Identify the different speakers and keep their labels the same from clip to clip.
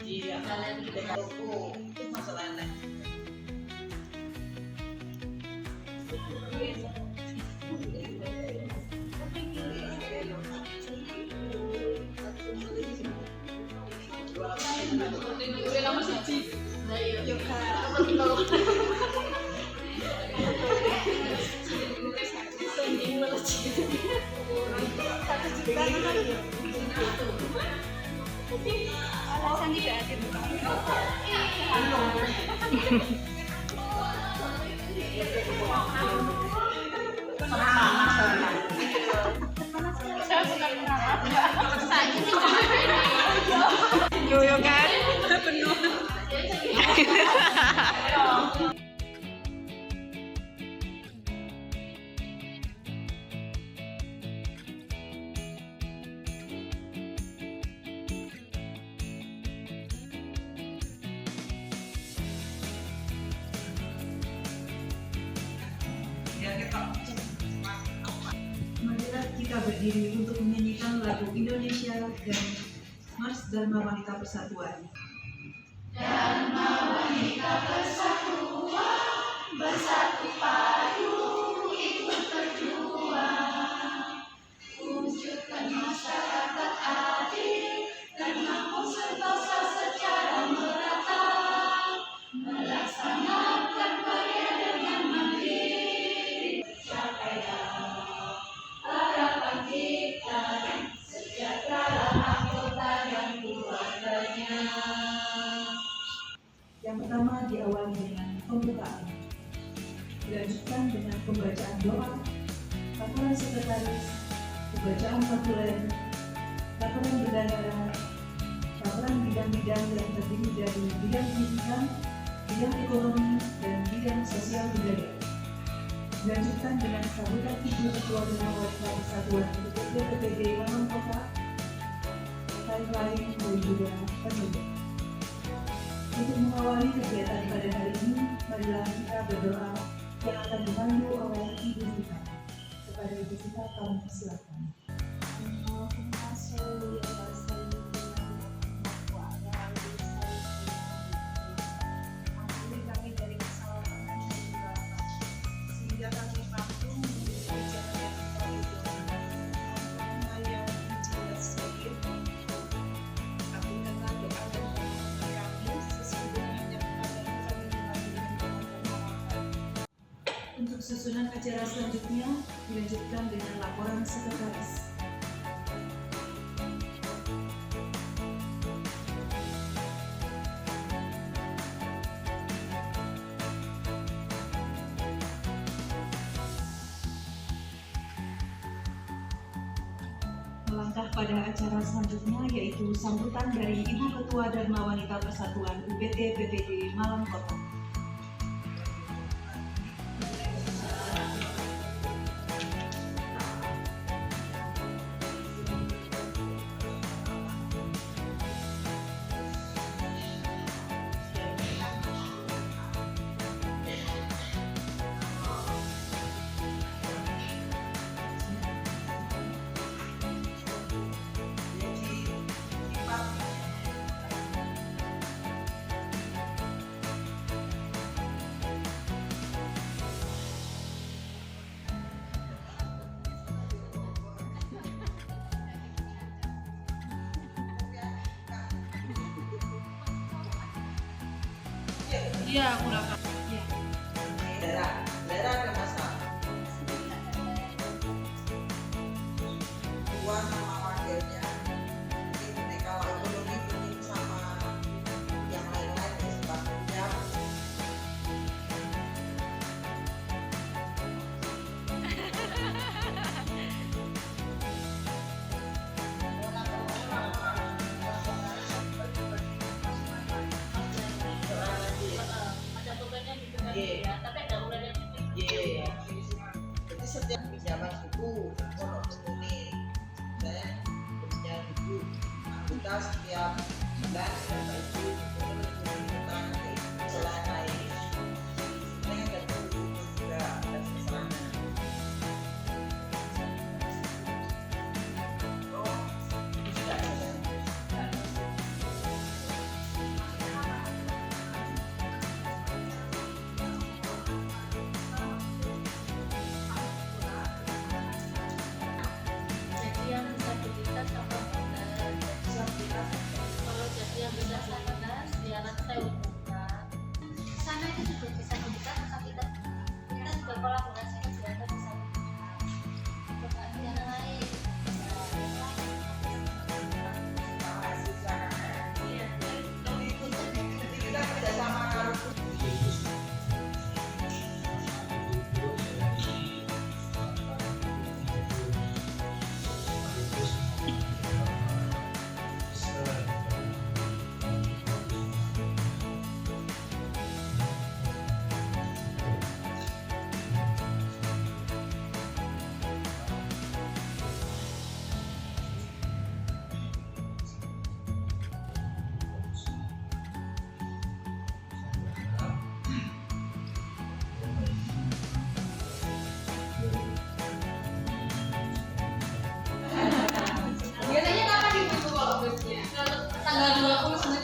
Speaker 1: Iya, dekat toko itu masalahnya.
Speaker 2: Alasan tidak hadir. Saya bukan pengalaman. Saya
Speaker 3: Yoyo kan penuh.
Speaker 4: Marilah kita berdiri untuk menyanyikan lagu Indonesia dan Mars Dharma Wanita Persatuan. Yang pertama diawali dengan pembukaan, dilanjutkan dengan pembacaan doa, laporan sekretaris, pembacaan populer, laporan berdasar, laporan bidang-bidang yang terdiri dari bidang pendidikan, bidang ekonomi, dan bidang sosial budaya. Dilanjutkan dengan sambutan Ibu Ketua Dewan Wanita Persatuan DPD PPD Malang Kota, lain-lain dan juga penutup. Untuk mengawali kegiatan pada hari ini, marilah kita berdoa yang akan dipandu oleh Ibu kita. Kepada Ibu kita, kami persilakan. Ampuni kami dari kesalahan dan kegelapan, sehingga kami mampu menjadi jalan yang terbaik. Ampunilah yang menjaga sedikit. Kabulkanlah doa dan permohonan kami sesungguhnya kepadamu kami mengabulkan doa dan harapan. Untuk susunan acara selanjutnya dilanjutkan dengan laporan sekretaris. Melangkah pada acara selanjutnya yaitu sambutan dari Ibu Ketua Dharma Wanita Persatuan UPT PPD Malang Kota.
Speaker 3: Iya, aku dapat. Iya.
Speaker 1: Daerah ada masalah. Dua nama wakilnya. Ini kalau ekonomi ini sama yang lain-lain ya sebabnya. Iya. Iya. Jadi setiap pinjaman buku, mau ini, saya punya buku. Kita setiap bulan dapat itu, tentang celana ini. Ini ada buku juga, ada celana. Oh, tidak ada.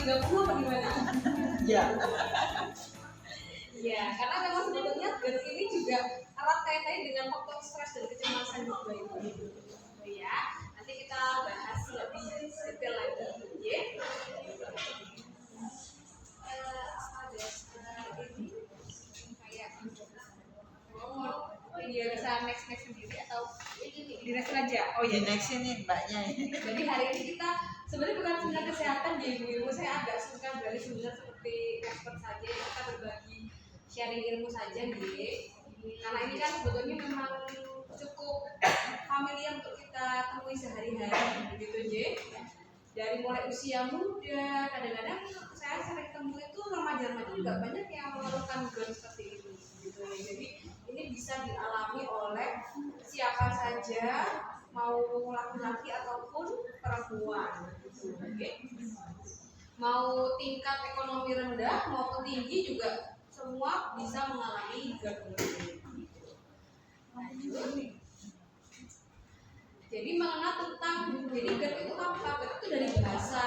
Speaker 2: 30 apa gimana?
Speaker 1: Ya.
Speaker 2: Iya, karena memang sebetulnya GERD ini juga erat kaitannya dengan faktor stres dan kecemasan juga itu. Ya, nanti kita bahas lebih detail lagi. Ya. Ada ini kayak dia bisa next sendiri atau di next aja. Oh
Speaker 1: Di
Speaker 2: iya,
Speaker 1: next ini mbaknya ini.
Speaker 2: jadi hari ini kita sebenarnya bukan tentang kesehatan ya ibu-ibu, saya agak suka beralih sebenarnya seperti expert saja, kita berbagi sharing ilmu saja gitu. Karena ini kan sebetulnya memang cukup familiar untuk kita temui sehari-hari begitu ya. Dari mulai usia muda, kadang-kadang saya sering temui itu remaja-remaja juga banyak yang mengeluhkan GERD seperti itu gitu ya. Jadi ini bisa dialami oleh siapa saja, mau laki-laki ataupun perempuan gitu. Oke. Mau tingkat ekonomi rendah maupun tinggi juga semua bisa mengalami GERD. Jadi mengenal tentang jadi GERD itu apa? GERD itu dari bahasa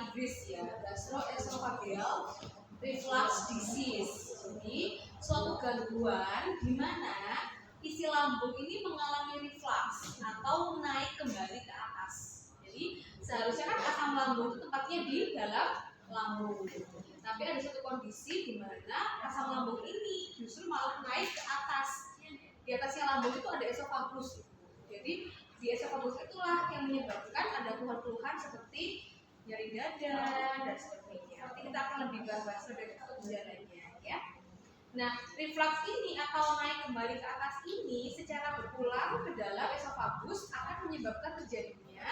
Speaker 2: Inggris ya, gastroesophageal reflux disease. Jadi suatu gangguan di mana isi lambung ini mengalami reflux atau naik kembali ke atas. Jadi seharusnya kan asam lambung itu tempatnya di dalam lambung. Tapi ada suatu kondisi di mana asam lambung ini justru malah naik ke atas. Di atasnya lambung itu ada esofagus. Jadi di esofagus itulah yang menyebabkan ada keluhan-keluhan seperti nyeri dada dan sebagainya. Nanti kita akan lebih bahas lebih dekat gejalanya ya. Nah, reflux ini atau naik kembali ke atas ini secara berulang ke dalam esofagus akan menyebabkan terjadinya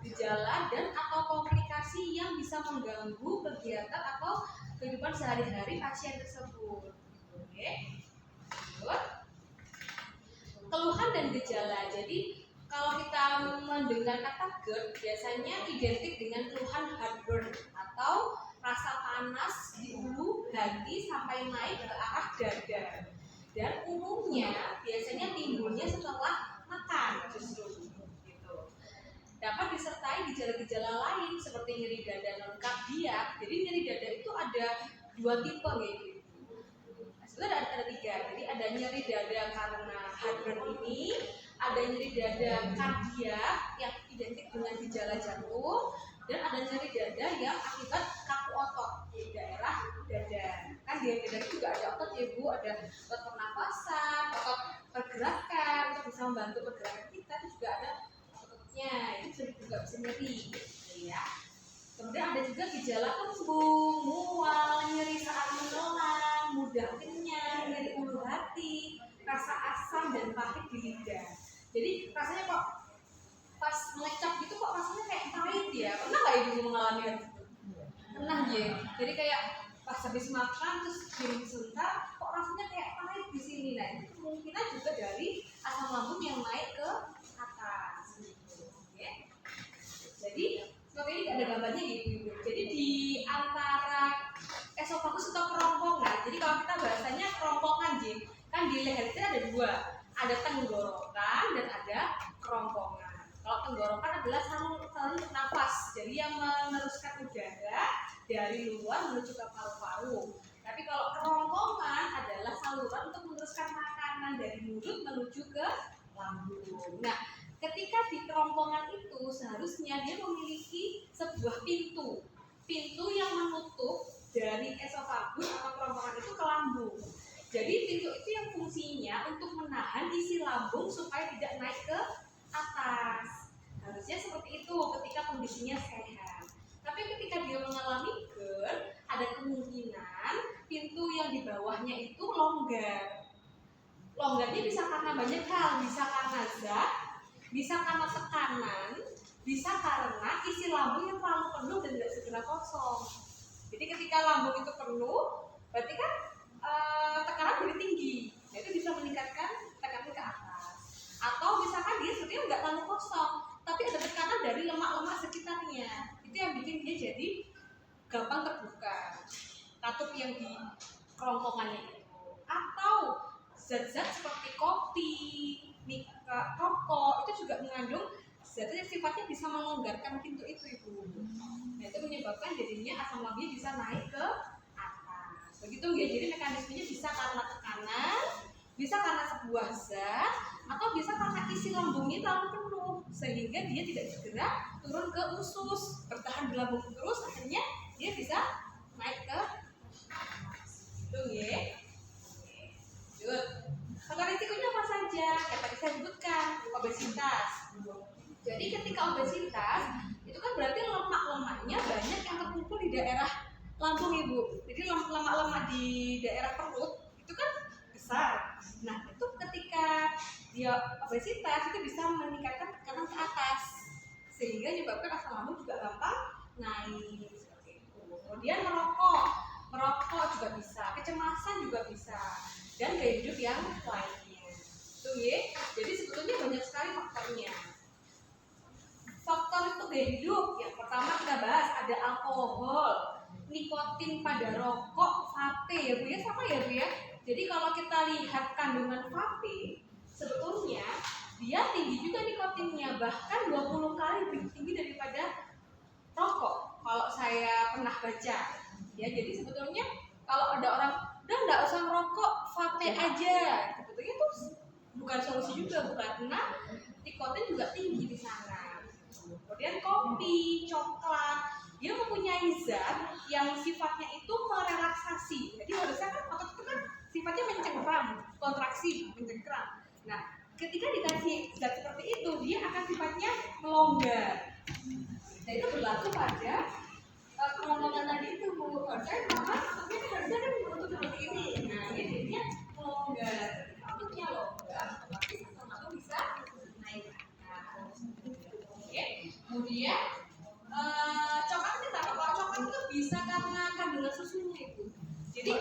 Speaker 2: gejala dan atau komplikasi yang bisa mengganggu kegiatan atau kehidupan sehari-hari pasien tersebut. Oke. Keluhan dan gejala. Jadi kalau kita mendengar kata GERD biasanya identik dengan keluhan heartburn atau rasa panas di ulu hati sampai naik ke arah dada. Dan umumnya biasanya timbulnya setelah makan justru gitu. Dapat disertai gejala-gejala lain seperti nyeri dada non kardiak. Jadi nyeri dada itu ada dua tipe gitu. Sebenarnya ada tiga. Jadi ada nyeri dada karena heartburn ini, ada nyeri dada kardiak yang identik dengan gejala jantung, dan ada nyeri dada yang akibat kaku otot di daerah dada. Kan di dada itu juga ada otot ya Bu, ada otot pernapasan, otot pergerakan untuk bisa membantu pergerakan kita, itu juga ada ototnya, itu juga bisa nyeri gitu ya. Kemudian ada juga gejala kembung, mual, nyeri saat menelan, mudah kenyang, nyeri ulu hati, rasa asam dan pahit di lidah. Jadi rasanya kok pas mengecap gitu kok rasanya kayak pahit ya. Pernah nggak ibu mengalami hal itu? Pernah ya. Jadi kayak pas habis makan terus diam sebentar, kok rasanya kayak pahit di sini. Nah itu kemungkinan juga dari asam lambung yang naik ke atas. Gitu. Ya. Jadi seperti ini ada gambarnya gitu. Jadi di antara esofagus atau kerongkongan. Jadi kalau kita bahasanya kerongkongan kan di leher kita ada dua. Ada tenggorokan dan ada kerongkongan. Kalau tenggorokan adalah saluran nafas, jadi yang meneruskan udara dari luar menuju ke paru-paru. Tapi kalau kerongkongan adalah saluran untuk meneruskan makanan dari mulut menuju ke lambung. Nah, ketika di kerongkongan itu seharusnya dia memiliki sebuah pintu yang menutup dari esofagus atau kerongkongan itu ke lambung. Jadi pintu itu yang fungsinya untuk menahan isi lambung supaya tidak naik ke atas. Harusnya seperti itu ketika kondisinya sehat. Tapi ketika dia mengalami GERD, ada kemungkinan pintu yang di bawahnya itu longgar. Longgarnya bisa karena banyak hal, bisa karena zat, bisa karena tekanan, bisa karena isi lambung yang terlalu penuh dan tidak segera kosong. Jadi ketika lambung itu penuh, berarti kan tekanan lebih tinggi, nah, itu bisa meningkatkan tekanan ke atas. Atau misalkan dia sebenarnya nggak terlalu kosong, tapi ada tekanan dari lemak-lemak sekitarnya, itu yang bikin dia jadi gampang terbuka, katup yang di kerongkongannya itu. Atau zat-zat seperti kopi, rokok itu juga mengandung zat yang sifatnya bisa melonggarkan pintu itu ibu. Nah itu menyebabkan jadinya asam lambungnya bisa naik ke atas. Begitu ya, jadi mekanismenya bisa karena tekanan, bisa karena sebuah zat, atau bisa karena isi lambungnya terlalu penuh sehingga dia tidak segera turun ke usus, bertahan di lambung terus, akhirnya dia bisa naik ke atas. Itu ya. Lanjut. Faktor risikonya apa saja? Yang tadi saya sebutkan, obesitas. Jadi ketika obesitas itu kan berarti lemak-lemaknya banyak yang terkumpul di daerah lambung ibu. Jadi lemak-lemak di daerah perut itu kan besar. Nah itu ketika dia obesitas itu bisa meningkatkan tekanan ke atas sehingga menyebabkan asam lambung juga gampang naik seperti itu. Kemudian merokok juga bisa, kecemasan juga bisa, dan gaya hidup yang lainnya. Itu ya. Jadi sebetulnya banyak sekali faktornya. Faktor itu gaya hidup. Yang pertama kita bahas ada alkohol, nikotin pada rokok, vape ya Bu ya, sama ya Bu ya. Jadi kalau kita lihat kandungan vape, sebetulnya dia tinggi juga nikotinnya, bahkan 20 kali lebih tinggi daripada rokok. Kalau saya pernah baca, ya jadi sebetulnya kalau ada orang udah nggak usah ngerokok, vape aja, sebetulnya itu bukan solusi juga, bukan, karena nikotin juga tinggi di sana. Kemudian kopi, coklat, dia mempunyai zat yang sifatnya itu merelaksasi. Jadi harusnya kan otot itu kan sifatnya mencengkram, kontraksi, mencengkram. Nah, ketika dikasih zat seperti itu, dia akan sifatnya melonggar. Nah, itu berlaku pada kelonggaran tadi itu Bu. Harusnya mama, tapi harusnya kan bentuk seperti ini. Nah, ini jadinya melonggar. Ototnya longgar, otomatis asam lambung bisa naik. Kemudian coklat itu apa? Kalau coklat itu bisa karena kandungan susunya itu. Jadi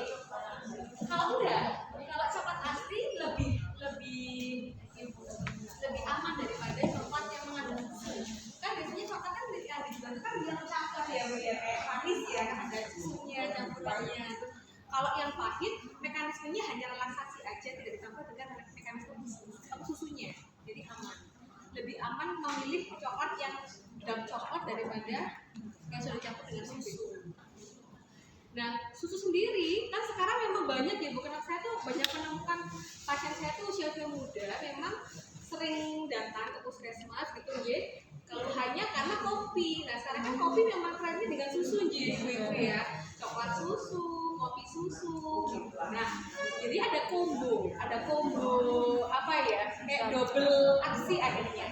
Speaker 2: kalau coklat asli lebih aman daripada coklat yang mengandung susu. Kan biasanya coklat kan dijual kan biar coklat ya, kayak manis ya, kan ada susunya, campurannya. Kalau yang pahit mekanismenya hanya relaksasi aja, tidak ditambah dengan mekanisme susunya. Jadi aman. Lebih aman memilih coklat yang dark coklat daripada yang sudah dicampur dengan susu. Nah, susu sendiri kan sekarang memang banyak ya, bukan saya tuh banyak menemukan pasien saya tuh usia muda memang sering datang ke puskesmas gitu ya. Kalau hanya karena kopi. Nah, sekarang kan kopi memang trennya dengan susu gitu ya. Coklat susu, kopi susu. Nah, jadi ada combo apa ya? Kayak double aksi akhirnya.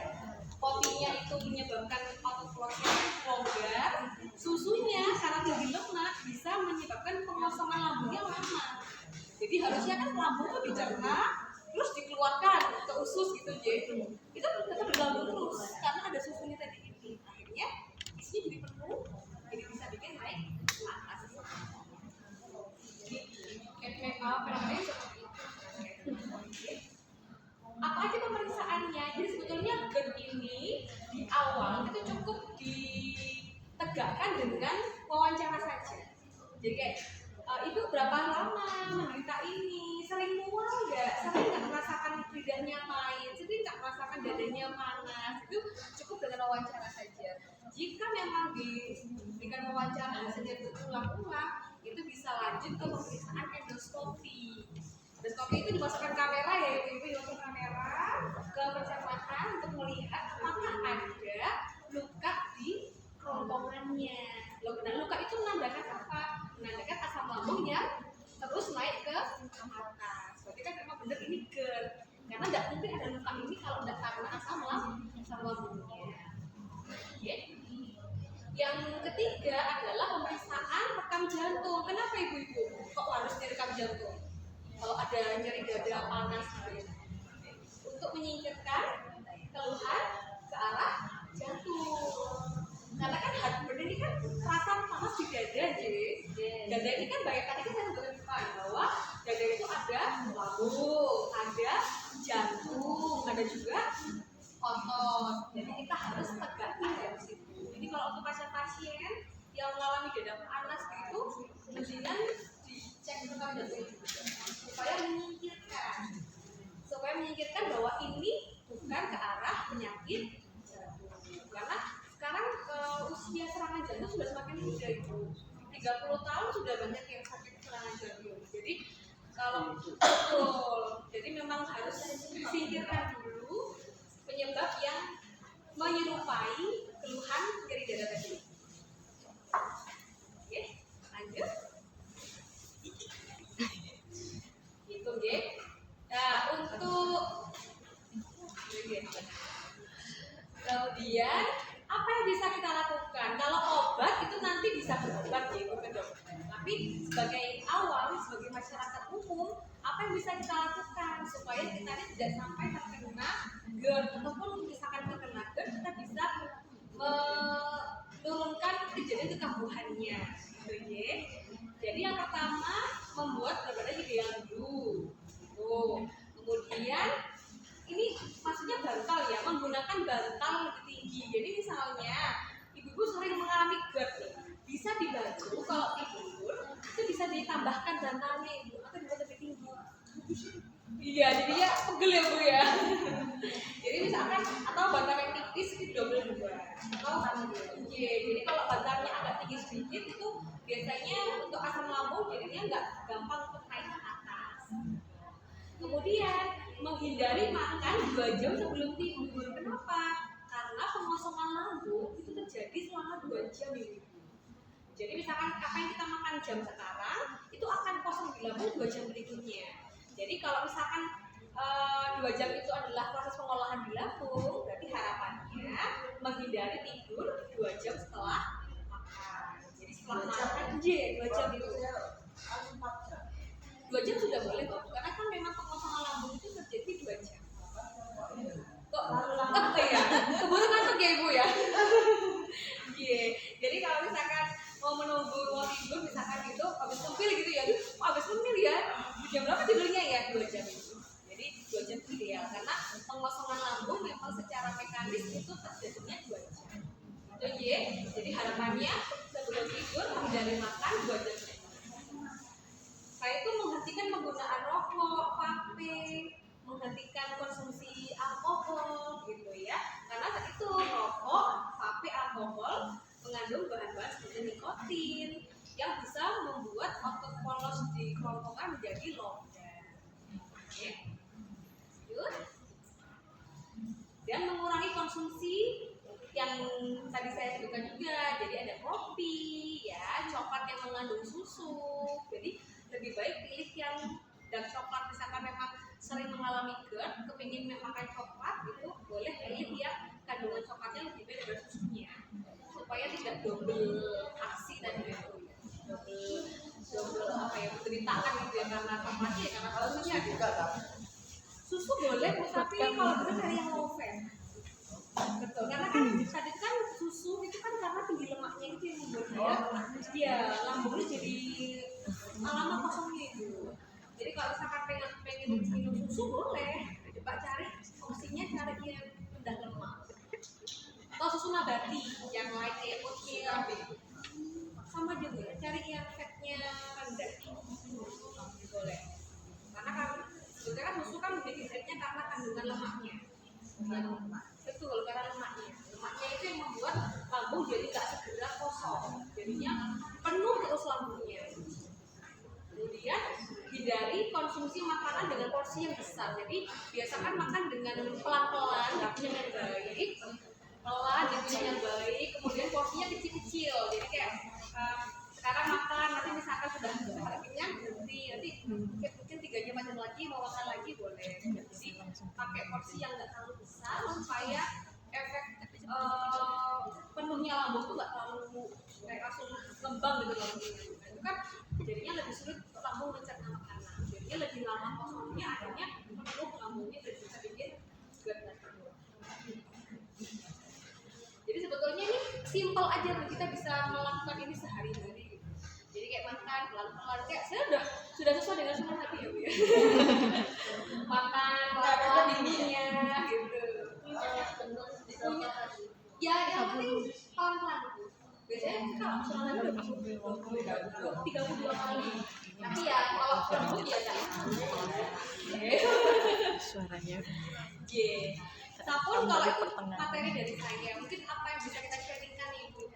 Speaker 2: Kopinya itu menyebabkan otot telurnya longgar, susunya karena tinggi lemak bisa menyebabkan pengosongan lambungnya lama. Jadi harusnya kan lambung itu dicerna, terus dikeluarkan ke usus gitu jadi. Itu tetap di lambung terus karena ada susunya tadi ini. Akhirnya isinya jadi penuh, jadi bisa bikin naik ke atas. Jadi fenomena seperti itu. Apa aja pemeriksaannya? Jadi sebetulnya GERD ini di awal itu cukup ditegakkan dengan wawancara saja. Jadi kayak ibu berapa lama menderita ini? Sering mual nggak? Sering nggak merasakan lidahnya main? Sering nggak merasakan dadanya panas? Itu cukup dengan wawancara saja. Jika memang diberikan wawancara hasilnya berulang-ulang, itu bisa lanjut ke pemeriksaan endoskopi. Endoskopi itu dimasukkan kamera ya, ibu dimasukkan kamera ke pencernaan untuk melihat apakah ada luka di kerongkongannya. Nah, luka itu menandakan apa? Menandakan asam lambung yang terus naik ke atas. Berarti kan memang benar ini GERD. Karena tidak mungkin ada luka ini kalau tidak karena asam lambungnya. Yeah. Yang ketiga adalah pemeriksaan rekam jantung. Kenapa ibu-ibu kok harus direkam jantung? Kalau ada nyeri dada panas gitu, untuk menyingkirkan keluhan ke arah jantung. Karena kan heartburn ini kan rasa panas di dada, jadi dada ini kan banyak, tadi kan saya sebutkan bahwa dada itu ada lambung, ada jantung, ada juga otot. Jadi kita harus tegakkan dari situ. Jadi kalau untuk pasien-pasien yang mengalami dada panas itu, mestinya dicek rekam jantung supaya menyingkirkan bahwa ini bukan ke arah penyakit jantung. jantung sudah semakin muda itu. 30 tahun sudah banyak yang sakit serangan jantung. Jadi kalau betul, jadi memang harus disingkirkan dulu penyebab yang menyerupai keluhan nyeri dada tadi. Oke, lanjut. Gitu, ya. Nah, untuk kemudian apa yang bisa kita lakukan? Kalau obat itu nanti bisa berobat gitu ke dokter. Tapi sebagai awam, sebagai masyarakat umum, apa yang bisa kita lakukan supaya kita ini tidak sampai terkena GERD ataupun misalkan terkena GERD kita bisa menurunkan kejadian kekambuhannya, gitu ya. Jadi yang pertama membuat berat badan ideal dulu. Tuh. Kemudian ini maksudnya bantal ya, menggunakan bantal lebih tinggi. Jadi misalnya ibu-ibu sering mengalami GERD nih, bisa dibantu kalau tidur itu bisa ditambahkan bantalnya ibu atau dibuat lebih tinggi. Iya, jadi ya pegel ya bu ya. Jadi misalkan atau bantal yang tipis itu double 2 atau iya. Jadi kalau bantalnya agak tinggi sedikit itu biasanya untuk asam lambung jadinya nggak gampang untuk naik ke atas. Kemudian menghindari makan 2 jam sebelum tidur. Kenapa? Karena pengosongan lambung itu terjadi selama 2 jam ini. Jadi misalkan apa yang kita makan jam sekarang itu akan kosong di lambung 2 jam berikutnya. Jadi kalau misalkan 2 jam itu adalah proses pengolahan di lambung, berarti harapannya menghindari tidur 2 jam setelah makan. Jadi setelah makan, 2 jam itu. 2 jam sudah boleh kok, karena kan memang pengosongan lambung itu terjadi 2 jam. Kok ya? Keburu ngantuk ya ibu ya? Iya. Jadi kalau misalkan mau menunggu mau tidur misalkan gitu, habis kempil gitu ya, habis kempil ya, jam berapa tidurnya ya? 2 jam itu. Jadi 2 jam itu ideal, karena pengosongan lambung memang secara mekanis itu terjadinya 2 jam. Itu ya. Jadi harapannya sebelum tidur menghindari makan 2 jam. Saya itu menghentikan penggunaan rokok, vape, menghentikan konsumsi alkohol gitu ya. Karena saat itu rokok, vape, alkohol mengandung bahan-bahan seperti nikotin yang bisa membuat otot polos di kerongkongan menjadi longgar. Oke. Lanjut. Dan mengurangi konsumsi yang tadi saya sebutkan juga. Jadi ada kopi, ya, coklat yang mengandung susu. Jadi lebih baik pilih yang dark coklat, misalkan memang sering mengalami GERD, kepingin makan coklat gitu, boleh pilih yang kandungan coklatnya lebih baik dari susunya, supaya tidak double aksi tadi itu, double apa ya, penderitaan gitu ya, karena coklatnya ya, karena susunya juga kan. Susu boleh, tapi kalau bisa cari yang low fat. Betul, karena kan tadi kan susu itu kan karena tinggi lemaknya itu yang membuat dia lambungnya jadi lama kosongnya itu. Jadi kalau misalkan pengen minum susu boleh, coba cari opsinya cari yang rendah lemak. Atau susu nabati yang lain kayak oatmeal, sama juga cari yang fatnya rendah, boleh. Karena kan sebetulnya kan susu kan menjadi fatnya karena kandungan lemaknya. Betul, karena lemaknya itu yang membuat lambung jadi nggak segera kosong, jadinya penuh terus lambungnya. Kemudian hindari konsumsi makanan dengan porsi yang besar. Jadi biasakan makan dengan pelan-pelan, dikunyah yang baik, pelan dikunyah yang baik. Kemudian porsinya kecil-kecil. Jadi kayak sekarang makan, nanti misalkan sudah kenyang, nanti mungkin 3 jam macam lagi mau makan lagi boleh. Jadi pakai porsi yang nggak terlalu besar supaya efek penuhnya lambung tuh nggak terlalu kayak langsung ngembang gitu lambungnya. Itu kan jadinya lebih sulit untuk lambung mencerna makanan. Jadinya lebih lama kosongnya, akhirnya penuh lambungnya dan bisa bikin GERD. Jadi sebetulnya ini simpel aja, kita bisa melakukan ini sehari-hari. Jadi kayak makan pelan-pelan, kayak saya sudah sesuai dengan sunnah Nabi ya bu ya. Makan pelan-pelan dinginnya gitu. Ya yang penting pelan-pelan. Biasanya kalau sunnah Nabi udah 32 kali. Tapi ya kalau lembut ya jangan.
Speaker 3: Suaranya.
Speaker 2: Sapun kalau itu materi dari saya, mungkin apa yang bisa kita sharingkan nih Bu?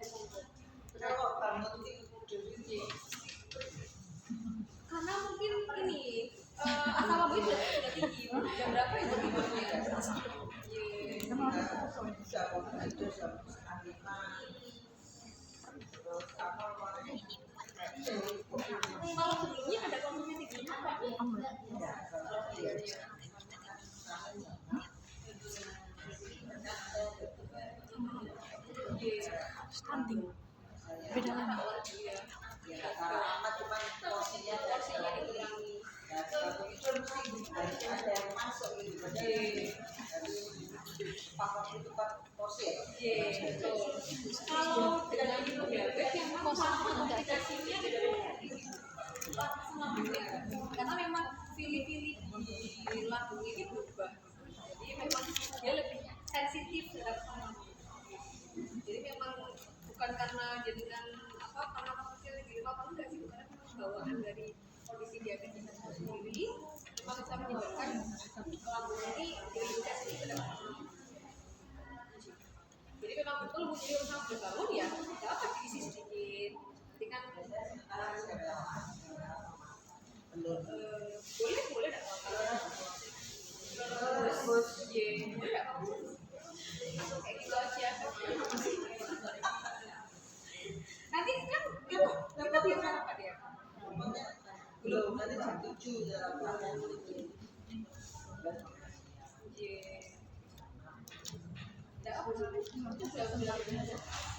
Speaker 3: stunting. Beda lagi.
Speaker 1: ya nggak taruh lama cuma porsinya
Speaker 2: dikurangi.
Speaker 1: ada yang masuk gitu pakai itu kan porsi ya.
Speaker 2: Betul. Kalau dengan diabetes yang memang aplikasinya karena memang pilih-pilih di lambung ini berubah. Jadi memang dia lebih sensitif terhadap hormon. Jadi memang bukan karena jadikan karena kecil gitu apa enggak sih, karena memang bawaan dari kondisi diabetes itu sendiri memang bisa menyebabkan lambung ini diinfeksi terhadap hormon. Jadi memang betul jadi usaha berbangun ya nggak apa diisi sedikit. Nanti kan boleh nggak apa-apa. Terus boleh nggak apa-apa. Kayak gitu aja. Nanti kan kita biasa apa dia?
Speaker 1: Belum, nanti jam 7 dalam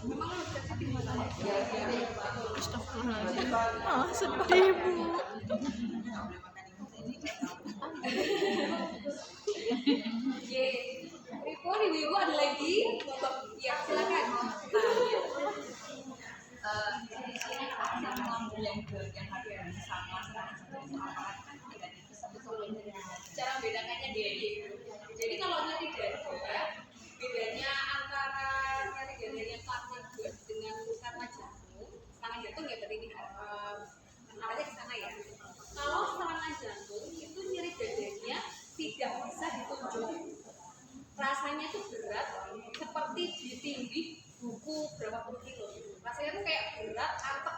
Speaker 2: memang harus sensitif masalah.
Speaker 3: Astagfirullahaladzim. Ah, sedih Bu.
Speaker 2: Ibu ada lagi? Ya silakan. Cara membedakannya dia. Jadi kalau nyeri dada, bedanya antara nyeri dadanya karena GERD dengan karena jantung. Serangan jantung ya tadi ini arahnya ke sana ya. Kalau serangan jantung itu nyeri dadanya tidak bisa ditunjuk. Rasanya tuh berat, seperti ditindih buku berapa puluh kilo. Rasanya tuh kayak berat, antep.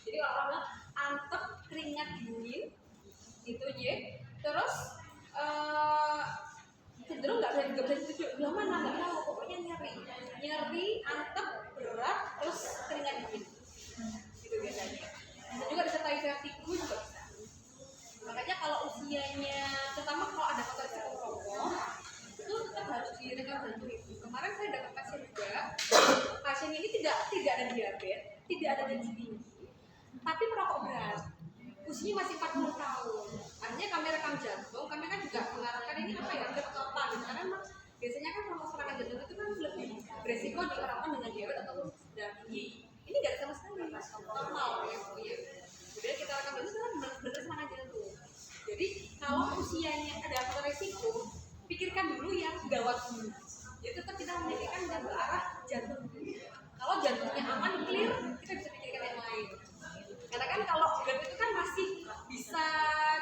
Speaker 2: Jadi kalau orang bilang antep, keringat dingin, gitu ya. Terus cenderung nggak bisa ditunjuk. Belah mana nggak tahu, pokoknya nyeri, antep, berat, terus keringat dingin. Gitu biasanya. Dan juga disertai vertigo juga bisa. Makanya kalau usianya, terutama kalau ada faktor risiko merokok, itu tetap harus direkam jantung itu. Kemarin saya dapat pasien juga, pasien ini tidak ada diabetes, tidak ada tensi tinggi, tapi merokok berat. Usianya masih 40 tahun. Artinya kami rekam jantung, kami kan juga mengarahkan ini apa ya, GERD atau apa gitu. Karena biasanya kan kalau serangan jantung itu kan lebih beresiko di orang dengan diabetes atau darah tinggi. Ini nggak sama sekali, normal ya. Kemudian kita rekam jantung kan benar-benar serangan jantung. Jadi kalau usianya ada faktor resiko, pikirkan dulu yang gawat dulu. Jadi tetap kita memikirkan dan ke arah jantung. Kalau jantungnya aman, clear, kita bisa pikirkan yang lain. Karena kan kalau GERD itu kan masih bisa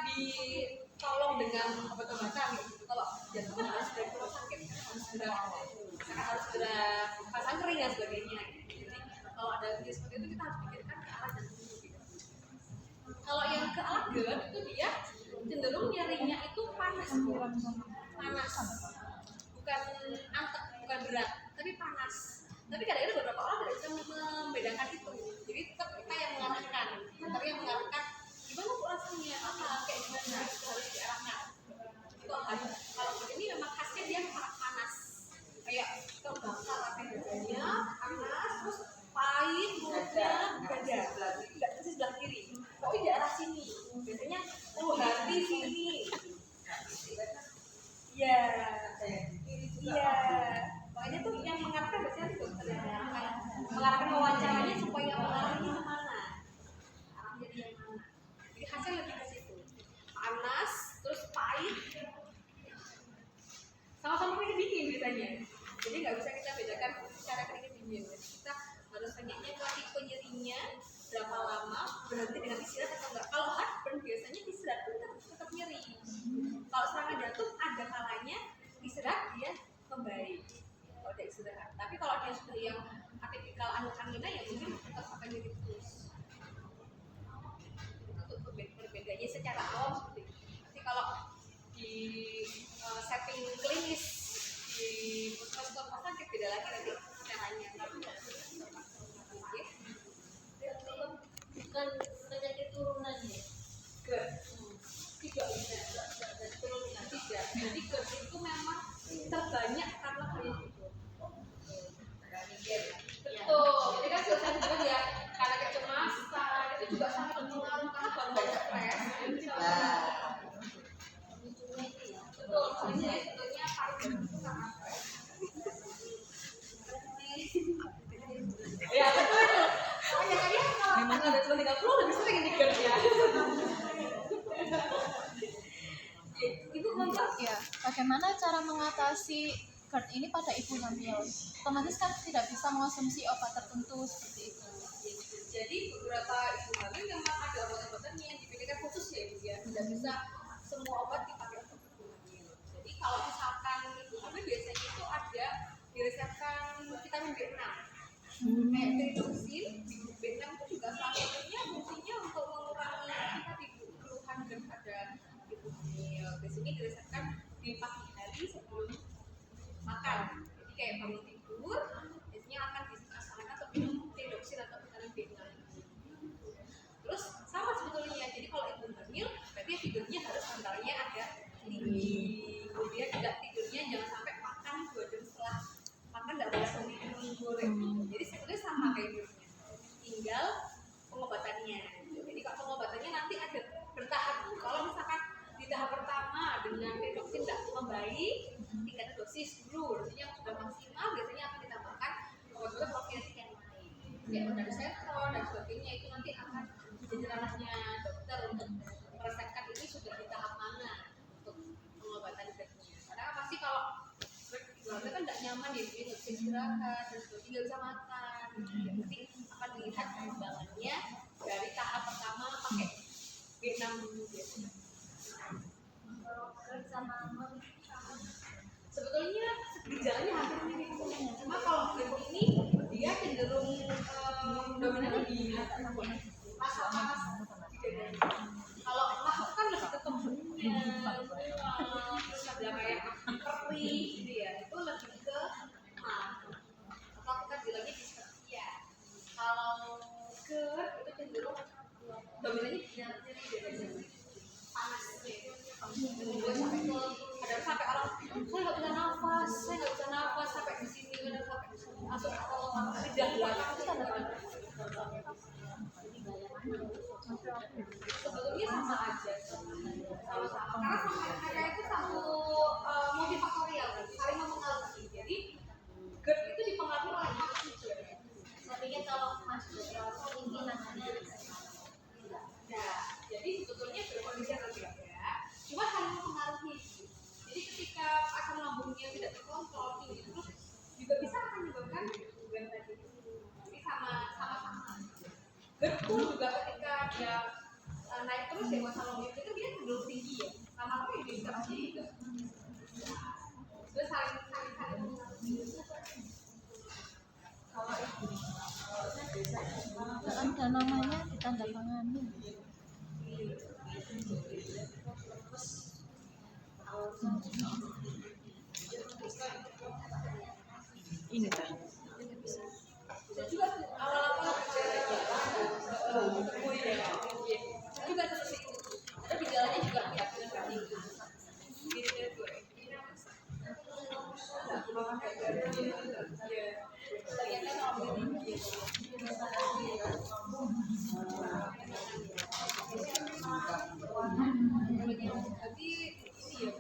Speaker 2: ditolong dengan obat-obatan gitu. Kalau jantung kan harus dari rumah sakit, harus segera pasang kering dan sebagainya. Jadi kalau ada kondisi seperti itu kita harus pikirkan ke arah jantung dulu. Gitu. Kalau yang ke arah GERD itu dia cenderung nyerinya itu panas, bukan antep, bukan berat, tapi panas. Tapi kadang-kadang beberapa orang tidak bisa membedakan itu. Jadi tetap kita yang mengarahkan, dokter yang mengarahkan gimana bu rasanya, apa kayak gimana, itu harus diarahkan. Itu harus, kalau begini memang khasnya dia sangat panas, kayak terbakar dadanya, panas, terus pahit, mulutnya, dada, nggak di sebelah kiri, pokoknya di arah sini. Biasanya hati sini. Iya. Iya. Makanya tuh yang mengarahkan biasanya itu dokter yang mengarahkan wawancaranya supaya mengarahnya kemana, arahnya dia mana. Jadi hasil lebih ke situ. Panas, terus pahit, sama-sama keringet dingin biasanya. Jadi nggak bisa kita bedakan secara keringet dingin. Kita harus tanyanya ke tipe nyerinya berapa lama, berhenti dengan istirahat atau enggak. Kalau heartburn biasanya istirahat pun tetap nyeri. Kalau serangan jantung ada kalanya istirahat dia membaik kalau ada istirahat. Tapi kalau dia sudah yang atipikal angina ya mungkin tetap akan nyeri terus. Untuk berbedanya secara awam seperti itu. Tapi kalau di setting klinis di puskesmas rumah sakit beda lagi nanti caranya.
Speaker 5: Bukan penyakit turunan ya?
Speaker 2: Tidak turunan tidak. Jadi GERD itu memang terbanyak karena penyakit itu. 30 lebih sering ini GERD ya. Ibu ngomong
Speaker 3: Ya, bagaimana cara mengatasi GERD ini pada ibu hamil? Otomatis kan tidak bisa mengonsumsi obat tertentu seperti itu.
Speaker 2: Jadi beberapa ibu hamil memang ada obat-obatannya yang dipikirkan khusus ya ibu ya, tidak bisa semua obat dipakai untuk ibu hamil. Jadi kalau misalkan ibu hamil biasanya itu ada diresepkan vitamin B6 kayak tritoxin. B6 itu juga salah satunya fungsinya untuk mengurangi tadi keluhan GERD pada ibu hamil. Biasanya diresepkan di pagi hari sebelum makan. Jadi kayak bangun tidur biasanya akan disarankan untuk minum tritoxin atau vitamin B6. Terus sama sebetulnya, jadi kalau ibu hamil berarti tidurnya harus antaranya ada tinggi, kemudian tidak tidurnya jangan sampai makan 2 jam setelah makan tidak boleh minum goreng. Jadi sebetulnya sama kayak tidurnya, tinggal pengobatannya. Jadi kalau pengobatannya nanti ada bertahap. Kalau misalkan di tahap pertama dengan tritoxin tidak membaik, tingkatkan dosis dulu, dosisnya sudah maksimal, biasanya akan ditambahkan obat-obat profilaktik yang lain kayak dari setron dan sebagainya. Itu nanti akan jadi ranahnya dokter untuk meresepkan ini sudah di tahap mana untuk pengobatan GERD-nya. Karena pasti kalau GERD kan tidak nyaman ya, jadi nggak bisa istirahat dan sebagainya, nggak bisa makan. Jadi akan dilihat perkembangannya dari tahap pertama pakai B6 dulu biasanya. Sebetulnya gejalanya hampir mirip, cuma kalau GERD ini dia cenderung dominan di rasa panas di dada. Kalau emah itu kan lebih ke kembungnya, terus ada kayak perih gitu ya, itu lebih ke emah atau kita bilangnya dispepsia. Kalau GERD itu cenderung dominannya di dada panas gitu. Membuat sampai ke ada sampai orang saya nggak bisa nafas sampai di sini, kadang sampai masuk ke lidah belakang itu tanda tanda. Sebetulnya sama aja, sama-sama karena mereka itu satu multifaktorial, saling mempengaruhi. Jadi GERD itu dipengaruhi oleh apa juga.
Speaker 5: Tapi kalau Mas tinggi namanya.
Speaker 2: Nah, jadi sebetulnya berkondisi yang berbeda, cuma saling mempengaruhi. Jadi ketika asam lambungnya tidak terkontrol tinggi terus juga bisa akan menyebabkan gangguan tadi. Jadi sama-sama. GERD pun juga ketika dia naik terus ya asam lambungnya itu dia cenderung tinggi ya. Lama-lama ya bisa pasti juga. Terus saling mempengaruhi. Kalau itu
Speaker 3: Ada namanya ditandatangani.
Speaker 4: Ini kan.
Speaker 2: juga awal-awal juga seperti itu. Ada gejalanya juga mirip dengan tadi. Gitu gue. Ternyata kalau begini. Jadi ini ya,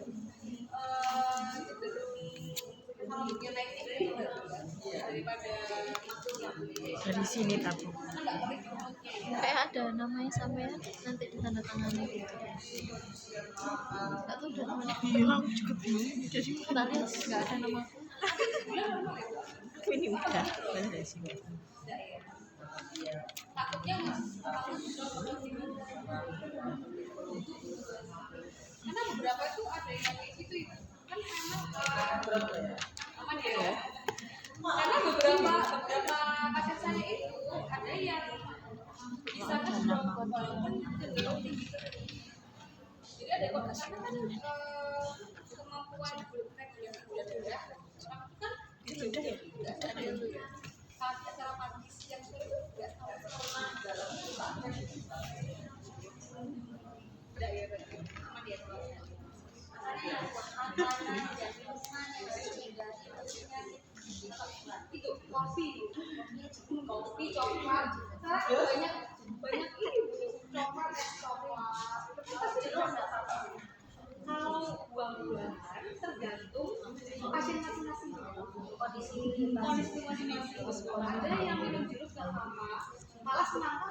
Speaker 2: kalau yang naiknya daripada
Speaker 4: Dari sini tapi.
Speaker 2: karena nggak perih rumputnya.
Speaker 3: Kayak ada namanya sampean nanti ditandatangani gitu. Enggak tahu ada namanya.
Speaker 4: Iya, aku juga bingung. Jadi
Speaker 3: Kita lihat enggak ada nama.
Speaker 4: ini udah dari sini.
Speaker 2: Takutnya karena beberapa itu ada yang kayak gitu ya. Kan memang aman ya. Karena beberapa pasien saya itu ada yang bisa kan walaupun cenderung tinggi. Jadi ada kok karena kan kemampuan regulasi gula darah kan
Speaker 4: Itu udah ya?
Speaker 2: ada itu ya. Saat acara pagi siang sore itu nggak pernah dalam udah ya berarti aman ya kalau itu kopi coklat sekarang banyak ini coklat itu pasti jelas nggak apa-apa. Kalau buah-buahan tergantung pasien masing-masing kondisi masing-masing. Ada yang minum jeruk nggak apa-apa, malah kenapa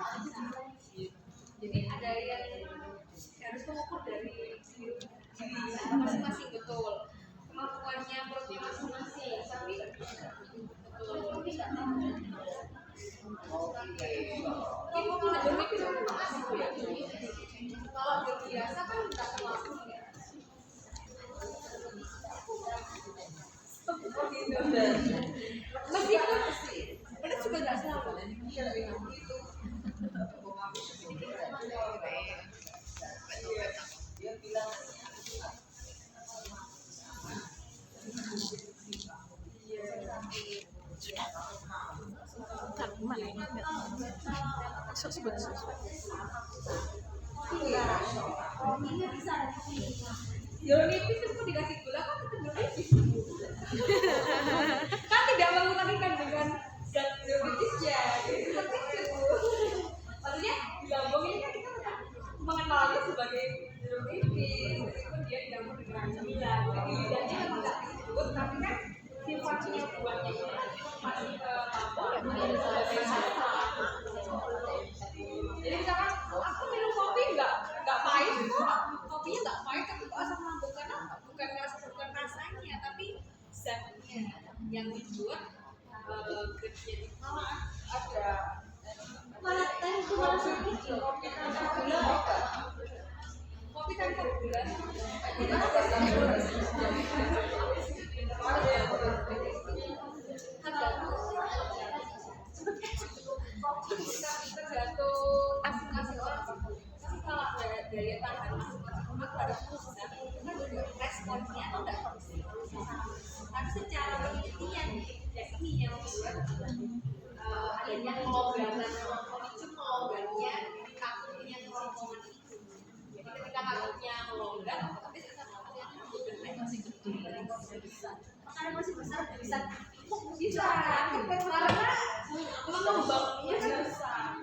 Speaker 2: Kalau biasa kan nggak terlalu ya. Meskipun itu juga nggak selalu.
Speaker 1: Dia bilang
Speaker 2: Jeruk nipis itu dikasih gula kan tetap jeruk nipis. Kan tidak mengurangi kandungan zat jeruk nipisnya. Jadi seperti itu. Maksudnya gabung ini kan kita mengenalnya sebagai jeruk nipis. Meskipun dia digabung dengan cemilan. Jadi lidahnya memang nggak disebut, tapi kan sifatnya buahnya itu masih ke jadi misalkan aku minum kopi nggak pahit kok, kopinya nggak pahit tapi kok asam lambung karena bukan rasanya tapi zatnya yang dibuat jadi malah ada
Speaker 5: malah itu malah sedikit loh.
Speaker 2: kopi tanpa gula tergantung masing-masing orang. Tapi kalau daya tahan masing-masing orang pada pusat, kan responnya itu tidak konsisten. Tapi secara penelitian, ya ini yang membuat adanya kelonggaran, memicu kelonggarnya kakinya kerongkongan itu. Jadi ketika kakinya melonggar, otomatis asam lambungnya masih gede, masih besar. Karena masih besar bisa bisa karena mengembangnya kan besar.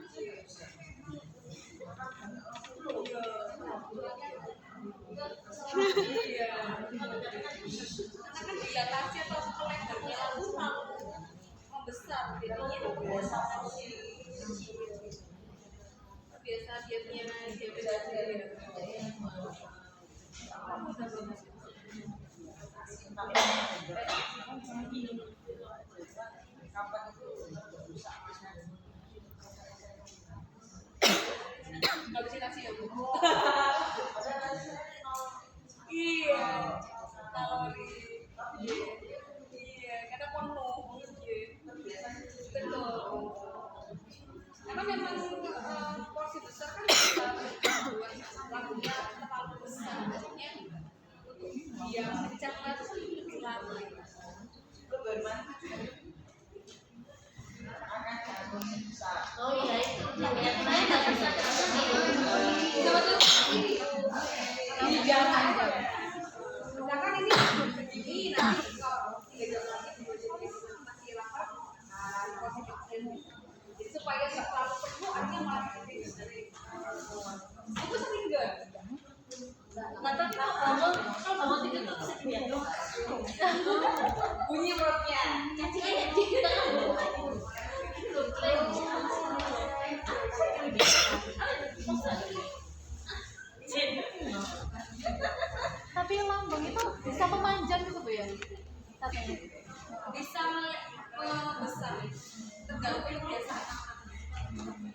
Speaker 2: Iya. Karena kan dilatasi atau lebarnya lambung membesar, jadinya biasa dietnya diabetes. Halusinasi ya Bu? Iya, kalori. Iya, karena penuh. Betul. Karena memang porsi besar kan bisa membuat lambungnya terlalu besar. Maksudnya dia mencerna itu lebih lama.
Speaker 5: Oh iya itu yang saya nggak bisa
Speaker 2: Jangan aja. Misalkan ini begini, nanti kalau 3 jam lagi masih lapar, porsi kecil. Jadi supaya nggak terlalu penuh, artinya malah itu sering nggak?
Speaker 5: nggak tahu kalau bangun tidur tuh bisa digendong.
Speaker 2: Bunyi perutnya.
Speaker 5: Cacing aja kita kan
Speaker 3: Tapi lambung itu bisa memanjang gitu Bu ya? Katanya.
Speaker 2: Bisa membesar, tergantung kebiasaan.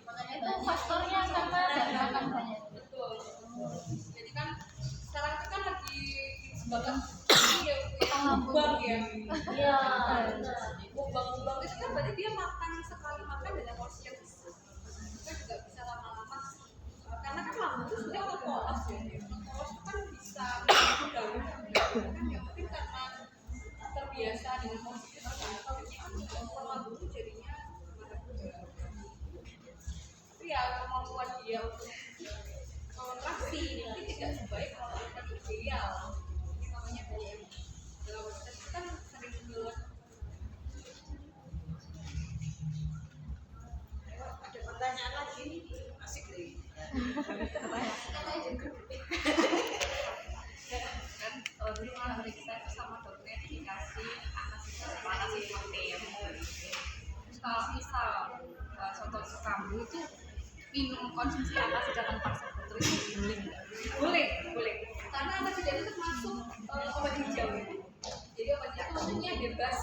Speaker 3: Makanya itu faktornya karena nggak makan banyak.
Speaker 2: Betul. Jadi kan sekarang itu kan lagi disebabkan ya mukbang ya.
Speaker 5: iya
Speaker 2: Mukbang itu kan berarti dia makan sekali makan dengan porsi yang besar. Kita juga bisa lama-lama karena kan lambung itu sebenarnya kalau polos ya. Polos itu kan bisa mengganggu kan ya mungkin karena terbiasa dengan porsi itu kan lambung itu jadinya tapi ya kemampuan dia untuk kontraksi ini tidak sebaik kalau kita ideal. Ini namanya kayak dalam proses kan sering buat
Speaker 1: ada pertanyaan lagi nih, asik deh.
Speaker 2: kan dulu orang periksa sama dokter dikasih analisis protein. Terus kalau misal soto kambu itu minum konsumsi antasida tanpa sebetulnya itu boleh karena antasida itu termasuk obat hijau. Jadi obat hijau itu maksudnya bebas,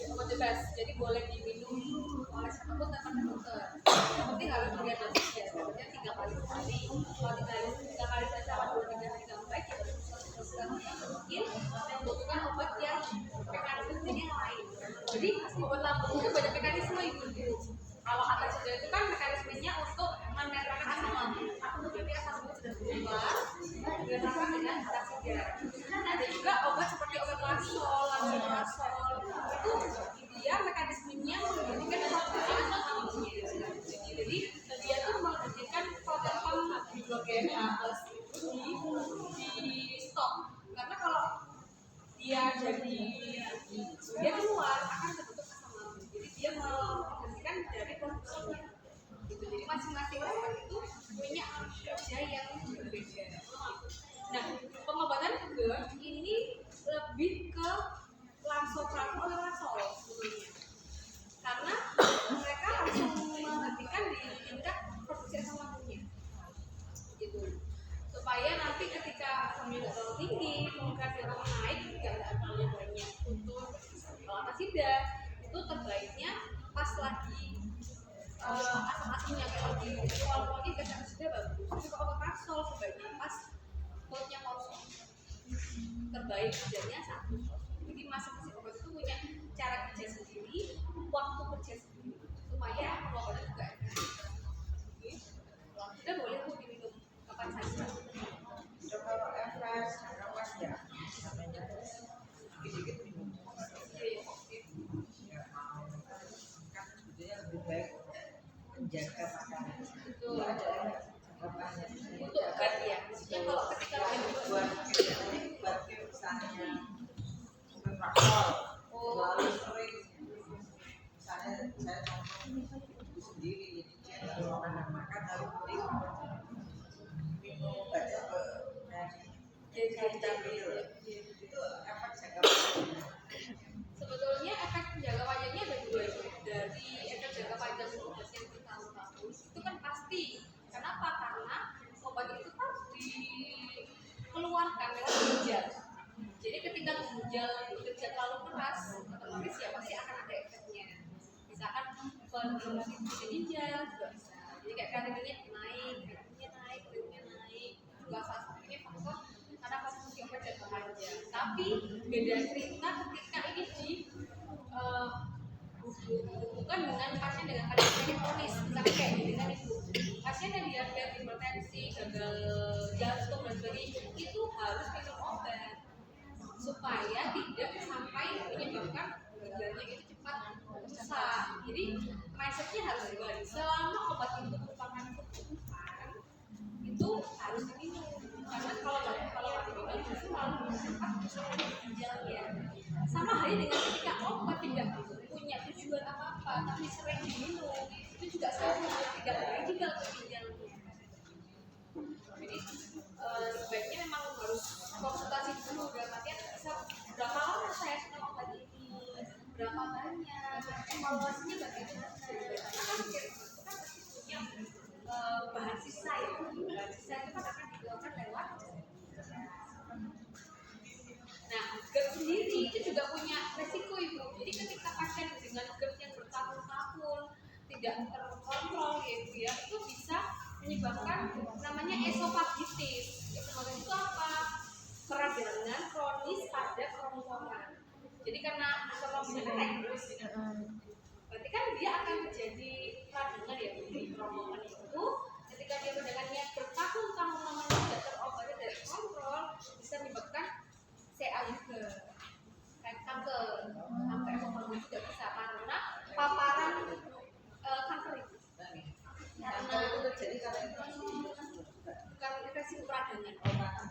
Speaker 2: obat bebas. Jadi boleh diminum oleh siapa luput tanpa dokter. Yang penting harus dilihat dosis ya, sebenarnya 3 kali sehari. Kalau 3 kali saja selama 2-3 hari nggak baik, ya harus mungkin membutuhkan obat yang mekanismenya lain. Jadi obat lambung itu banyak mekanisme ibu. Kalau kata cedera itu kan mekanismenya untuk menetralkan asam lambung. Jadi asam lambung sudah berubah, dirasakan dengan cedera. Ada juga obat seperti obat lansol, lansoprazol itu dia mekanismenya menghentikan asam lambungnya. Jadi dia tuh menghentikan proton pump hidrogen di stop. Karena kalau dia dia keluar akan terbentuk asam lambung. Jadi dia menghentikan dari produksinya. Gitu. Jadi masing-masing obat itu punya kerja yang berbeda. Nah, pengobatan GERD ini lebih ke lansoprazol atau lansol sebetulnya. Karena mereka langsung menghentikan di tingkat produksi asam lambungnya. Gitu. Supaya nanti ketika asamnya nggak terlalu tinggi, kemungkinan dia akan naik juga nggak terlalu banyak. Untuk kalau antasida itu terbaiknya pas lagi asam-asamnya kayak lagi awal-awalnya ke antasida bagus. Tapi kalau obat lansol sebaiknya pas perutnya kosong. Terbaik kerjanya 1. Jadi masing-masing obat itu punya cara kerja sendiri, waktu kerja sendiri, supaya pengobatan juga efektif. Kalau tidak boleh tuh diminum kapan saja.
Speaker 1: Kalau efek nafas ya, namanya dikit-dikit minum. Ya, kan sebetulnya lebih baik menjaga makanan.
Speaker 2: Itu
Speaker 1: Ada apa-apanya.
Speaker 2: untuk obat ya. Maksudnya kalau ketika
Speaker 1: buat misalnya mungkin rakol, lalu sering misalnya saya contoh ibu sendiri, jadi dia kalau makan lalu beli minum baca dari cabai itu efek jangka panjang.
Speaker 2: sebetulnya efek jangka panjangnya ada 2 ya. Dari efek jangka panjang obat yang bertahun-tahun itu kan pasti. Kenapa? Karena obat itu kan dikeluarkan lewat ginjal. Jadi ketika ginjal bekerja terlalu keras, otomatis ya pasti akan ada efeknya. Misalkan penurunan fungsi ginjal juga bisa. Jadi kayak kreatinina naik, kreatinina naik. Juga salah satunya faktor karena konsumsi obat jangka panjang. Tapi beda cerita ketika ini dihubungkan dengan pasien dengan penyakit kronis, misalnya kayak dengan itu pasien yang diabetes, hipertensi, gagal jantung dan sebagainya itu harus minum obat supaya tidak sampai menyebabkan ginjalnya itu cepat rusak. Jadi mindsetnya harus dibalik. Selama obat itu merupakan kebutuhan itu harus diminum. Karena kalau nggak diminum justru malah cepat rusak ginjalnya. Sama halnya dengan ketika obat tidak punya tujuan apa-apa tapi sering diminum itu juga sama, tidak baik juga untuk ginjalnya. Jadi sebaiknya memang harus konsultasi dulu dalam artian bisa berapa lama saya minum obat ini, berapa banyak, evaluasinya bagaimana. Karena kan itu kan pasti punya bahan sisa ya, bahan sisa itu kan akan dikeluarkan lewat. Nah, GERD sendiri itu juga punya resiko ibu. Jadi ketika pasien dengan GERD yang bertahun-tahun tidak terkontrol ya, itu bisa menyebabkan namanya esofagitis. Esofagitis itu apa? Peradangan kronis pada kerongkongan. Jadi karena esofagisnya kan naik terus, berarti kan dia akan terjadi peradangan ya di kerongkongan itu. Ketika dia peradangannya bertahun-tahun lamanya tidak terobati dan terkontrol, bisa menyebabkan CA juga, kayak kanker, sampai esofagus juga bisa karena paparan kanker itu. Karena
Speaker 1: itu terjadi karena
Speaker 2: infeksi peradangan,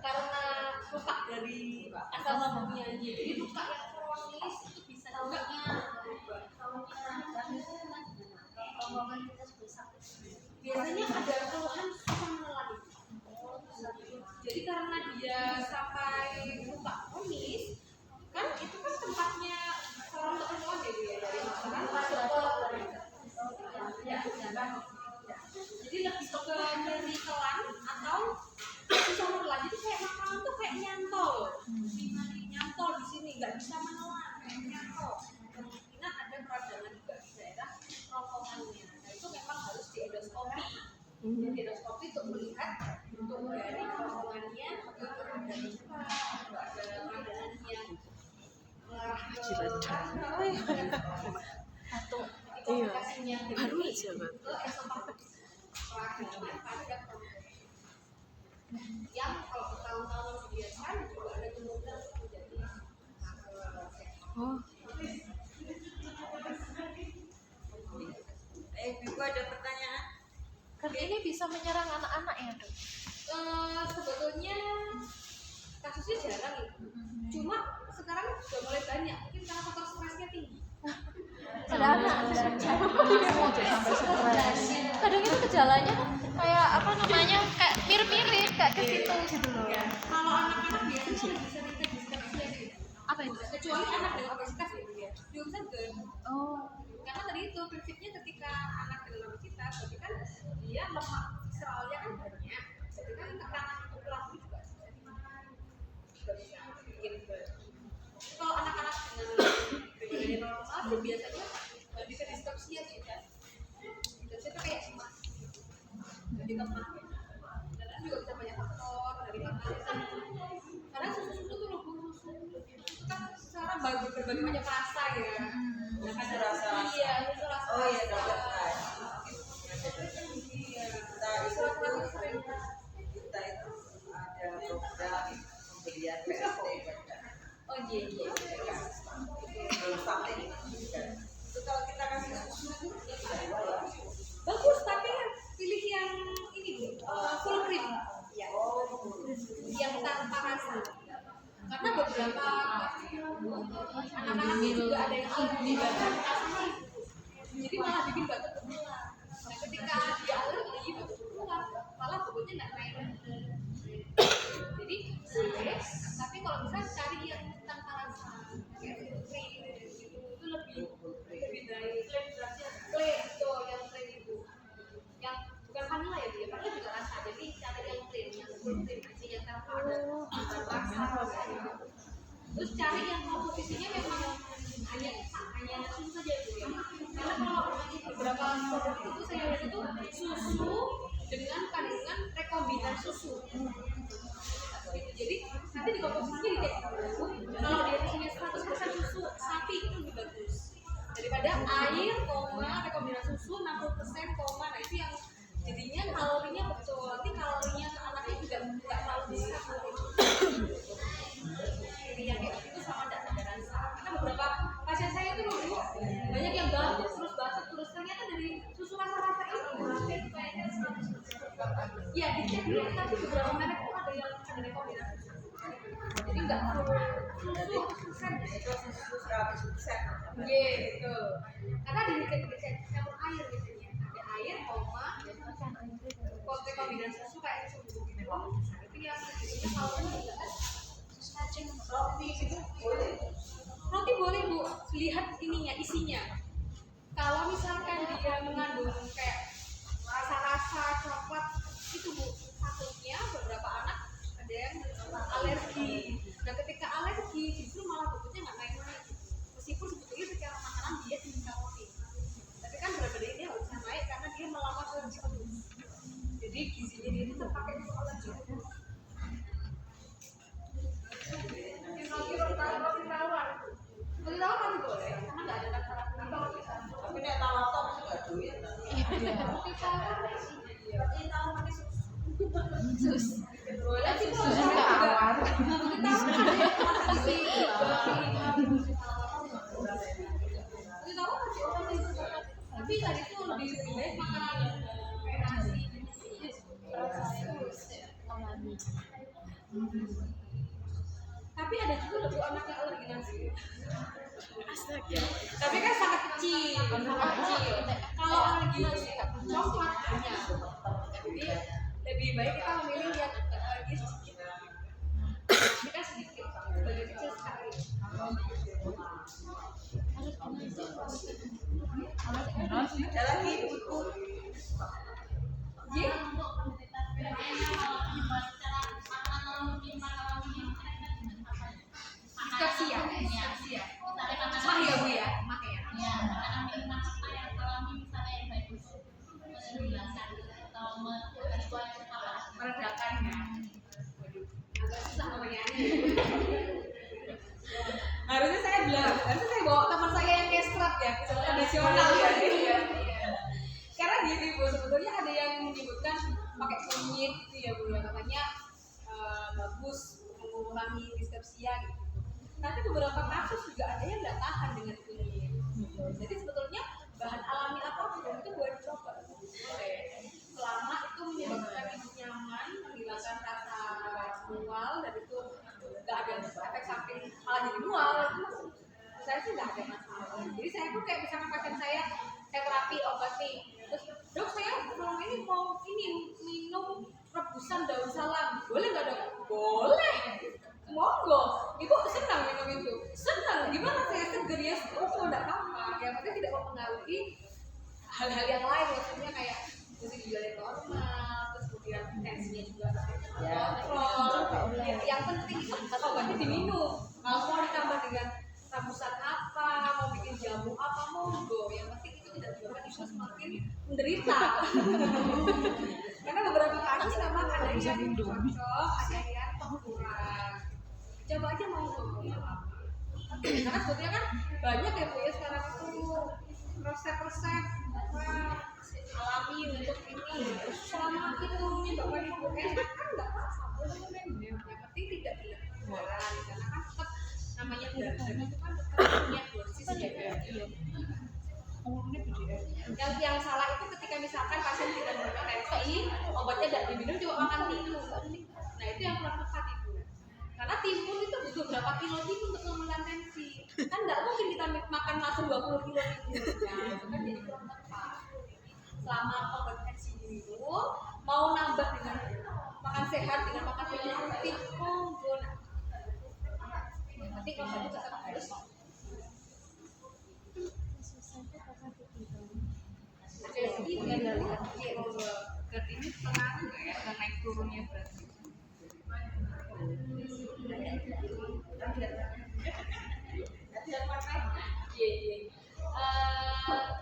Speaker 2: karena luka dari asam lambungnya. Jadi luka yang kronis itu bisa juga biasanya ada keluhan susah menelan. Jadi karena dia sampai luka kronis, kan itu kan tempatnya saluran pertemuan ya dari makanan masuk ke jadi lebih ke nyeri telan atau susah menelan. Jadi kayak makanan tuh kayak nyantol, nyantol di sini nggak bisa menelan, kayak nyantol. Kemungkinan ada peradangan juga di daerah kerongkongannya. Jadi endoskopi untuk melihat untuk dari kerongkongannya ada luka atau ada peradangan yang mengarah ke
Speaker 3: Atau
Speaker 2: komunikasinya
Speaker 6: baru aja Bang.
Speaker 2: ke esofagus peradangan pada kerongkongan yang kalau bertahun-tahun dibiarkan juga ada kemungkinan menjadi
Speaker 6: Oh,
Speaker 1: Ibu ada pertanyaan?
Speaker 3: GERD ini bisa menyerang anak-anak ya dok?
Speaker 2: sebetulnya kasusnya jarang ya. Cuma sekarang sudah mulai banyak mungkin karena faktor stresnya tinggi.
Speaker 3: Pada anak sampai stres. Kadang itu gejalanya kan kayak apa namanya kayak mirip-mirip kayak ke situ gitu loh.
Speaker 2: Kalau anak-anak biasanya lebih sering ke dispepsia sih.
Speaker 3: Apa itu?
Speaker 2: Kecuali anak dengan obesitas ya dia. Diurusan GERD.
Speaker 3: Oh,
Speaker 2: Karena tadi itu prinsipnya ketika anak dengan obesitas, berarti kan dia lemak visceralnya kan banyak. Jadi kan tekanan untuk lambung juga bisa bikin GERD. Kalau anak-anak dengan berat badan normal sih biasanya bisa dispepsia sih kan. Dispepsia itu kayak emas. Jadi lemah. Dan kan juga bisa banyak faktor dari makanan. Karena susu tuh loh susu itu kan sekarang berbagai macam rasa ya. Nah, kan
Speaker 1: Rasa.
Speaker 2: iya, itu rasa.
Speaker 1: Oh iya, rasa.
Speaker 2: Iya.
Speaker 1: Kita itu ada program pemberian PST
Speaker 2: Oh iya.
Speaker 1: belum sampai itu kalau kita kasih susu itu bisa dua ya.
Speaker 2: Bagus, tapi pilih yang ini Bu, full cream. Ya. Yang tanpa rasa. Karena beberapa anak-anaknya juga ada yang alergi batuk sama ibu. Jadi malah bikin batuk berulang. Nah, ketika dia alergi batuk berulang, malah batuknya nggak naik. Jadi boleh, tapi kalau bisa cari yang tanpa rasa, kayak full cream itu lebih baik. Plain itu yang plain itu, yang bukan vanilla ya dia, vanilla juga rasa. Jadi cari yang plain, yang full cream aja yang tanpa ada rasa. Terus cari yang komposisinya memang hanya susu saja Bu ya. Karena kalau beberapa produk itu saya lihat itu susu dengan kandungan rekombinan susu. Jadi nanti di komposisinya dicek dulu. Kalau dia isinya 100% susu sapi itu lebih bagus daripada air, rekombinan susu 60%, nah itu yang jadinya kalorinya betul. Nanti kalorinya anaknya juga nggak terlalu besar. Jadi yang kayak gitu sama tidak ada rasa. Karena beberapa pasien saya itu dulu banyak yang batuk terus ternyata dari susu rasa-rasa ini kayaknya 100%. Ya dicek ya, tapi beberapa merek itu ada yang rekombinan susu. Jadi nggak full susu 100%. Gitu. Karena dicek campur air biasanya. Ada air, rekombinan susu kayak susu gitu. Itu yang isinya kalorinya juga roti boleh Bu, lihat ininya isinya. Kalau misalkan dia mengandung kayak rasa-rasa coklat itu Bu, takutnya beberapa anak ada yang alergi. Nah ketika alergi justru malah bentuknya nggak naik-naik. Meskipun sebetulnya secara makanan dia tinggi kalori, tapi kan berat badan dia nggak bisa naik karena dia melawan alergi penuh. Jadi gizinya dia itu terpakai untuk alergi. Roti tawar masih boleh, karena nggak ada rasa
Speaker 1: Tapi nek tawar masih nggak doyan.
Speaker 2: roti tawar pakai susu.
Speaker 3: sus.
Speaker 2: Boleh sih kalau
Speaker 3: Susu
Speaker 2: misalnya juga
Speaker 3: tawar.
Speaker 2: roti tawar ada yang masak isi. Roti tawar masih oke sih. Tapi tadi tuh lebih baik makanan kayak nasi. Tapi ada juga loh Bu anak yang alergi nasi.
Speaker 6: astaga.
Speaker 2: Tapi kan sangat kecil. Kalau alergi nasi coklat banyak. Jadi lebih baik kita memilih yang alergi sedikit. Tapi kan sedikit, sebagai kecil sekali.
Speaker 1: Ada lagi ibu.
Speaker 2: Iya. Dispepsia. Mah ya Bu ya, mah ya. Nah, nanti saya bawa teman saya yang kestrat ya, tradisional ya. Karena gini Bu, sebetulnya ada yang menyebutkan pakai kunyit gitu ya Bu, ya katanya bagus mengurangi dispepsia gitu. Tapi beberapa kasus juga ada yang nggak tahan dengan kunyit. Jadi sebetulnya bahan alami apapun itu boleh dicoba. Boleh. Selama itu menyebabkan ibu nyaman, menghilangkan rasa mual dan itu nggak ada efek samping malah jadi mual, itu saya sih nggak ada masalah. Jadi saya tuh kayak misalkan pasien saya terapi obat nih, terus dok saya selama ini mau minum rebusan daun salam, boleh nggak dok? Boleh, monggo. Ibu senang minum itu, senang. Gimana saya seger ya? Oh nggak apa-apa. Yang penting tidak mempengaruhi hal-hal yang lain, maksudnya kayak musik juga yang normal, terus kemudian tensinya juga kontrol. Yang penting itu obatnya diminum. Kalau mau ditambah dengan rebusan apa, mau bikin jamu apa, monggo. Yang penting itu tidak menyebabkan ibu semakin menderita. Karena beberapa kasus memang ada yang cocok, ada yang kurang. Coba aja monggo. Karena sebetulnya kan banyak ya Bu ya sekarang itu resep-resep alami untuk ini. Selama itu menyebabkan ibu enak kan nggak apa-apa. Yang penting tidak dilakukan. Karena kan tetap namanya darah itu kan tetap punya dosis ya. Yang salah itu ketika misalkan pasien tidak mendeteksi obatnya tidak diminum cuma makan timun. Nah itu yang kurang tepat itu. Karena timun itu butuh berapa kilo timun untuk menurunkan tensi. Kan nggak mungkin kita makan langsung 20 kilo timun. Nah itu kan jadi kurang tepat. Selama obat tensi diminum, mau nambah dengan makan sehat dengan makan timun rutin, monggo. Tapi kalau itu tetap harus jadi mengendalikan GERD ini pengaruh nggak ya ke naik turunnya berarti?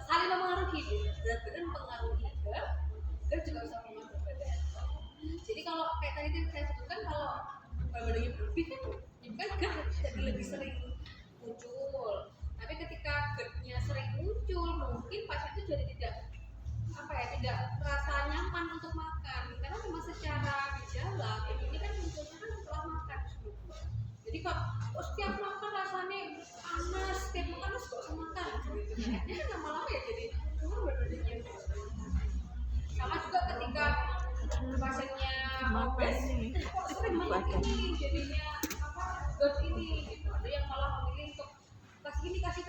Speaker 2: Saling mempengaruhi, berat badan mempengaruhi GERD juga bisa mempengaruhi badan. Jadi kalau kayak tadi saya sebutkan kalau berat badannya berlebih kan GERD jadi lebih sering muncul. Tapi ketika GERD-nya sering muncul, mungkin pasien itu jadi tidak merasa nyaman untuk makan karena memang secara gejala ini kan munculnya kan setelah makan. Jadi kok setiap makan rasanya panas, setiap makan harus kok makan gitu. Ini kan lama-lama ya jadi berbeda. Sama juga ketika pasiennya obes, kok sering banget ini jadinya GERD ini gitu. Ada yang malah memilih untuk kasih ini, kasih